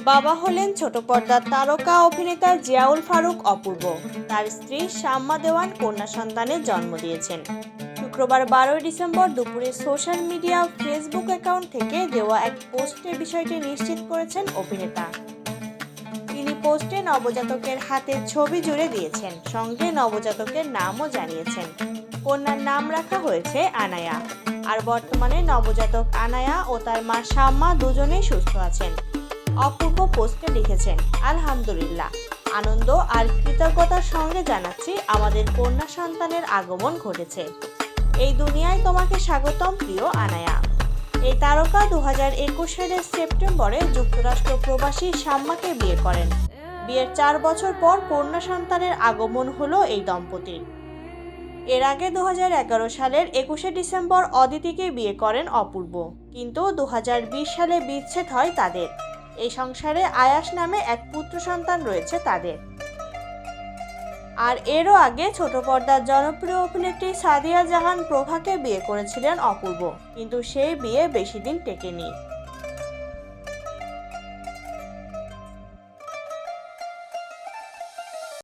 বাবা হলেন ছোট পর্দার তারকা অভিনেতা জিয়াউল ফারুক অপূর্ব। তার স্ত্রী শাম্মা দেওয়ান কন্যা সন্তানের জন্ম দিয়েছেন। শুক্রবার 12 ডিসেম্বর দুপুরে সোশ্যাল মিডিয়া ফেসবুক অ্যাকাউন্ট থেকে দেওয়া এক পোস্টে বিষয়টি নিশ্চিত করেছেন অভিনেতা। তিনি পোস্টে নবজাতকের হাতের ছবি জুড়ে দিয়েছেন, সঙ্গে নবজাতকের নামও জানিয়েছেন। কন্যার নাম রাখা হয়েছে আনায়া। আর বর্তমানে নবজাতক আনায়া ও তার মা শাম্মা দুজনেই সুস্থ আছেন। অপূর্ব পোস্টে লিখেছেন, আলহামদুলিল্লাহ, আনন্দ আর কৃতজ্ঞতার সঙ্গে জানাচ্ছি আমাদের কন্যা সন্তানের আগমন ঘটেছে। এই দুনিয়ায় তোমাকে স্বাগতম প্রিয় আনায়া। এই তারকা 2021 সালের সেপ্টেম্বরে যুক্তরাষ্ট্র প্রবাসী শাম্মাকে বিয়ে করেন। বিয়ের 4 বছর পর কন্যা সন্তানের আগমন হলো এই দম্পতির। এর আগে 2011 সালের 21 ডিসেম্বর অদিতিকে বিয়ে করেন অপূর্ব, কিন্তু 2020 সালে বিচ্ছেদ হয় তাদের। এই সংসারে আয়াস নামে এক পুত্র সন্তান রয়েছে তাদের। আর এরও আগে ছোট পর্দার জনপ্রিয় অভিনেত্রী সাদিয়া জাহান প্রভাকে বিয়ে করেছিলেন অপূর্ব, কিন্তু সেই বিয়ে বেশি দিন টেকেনি।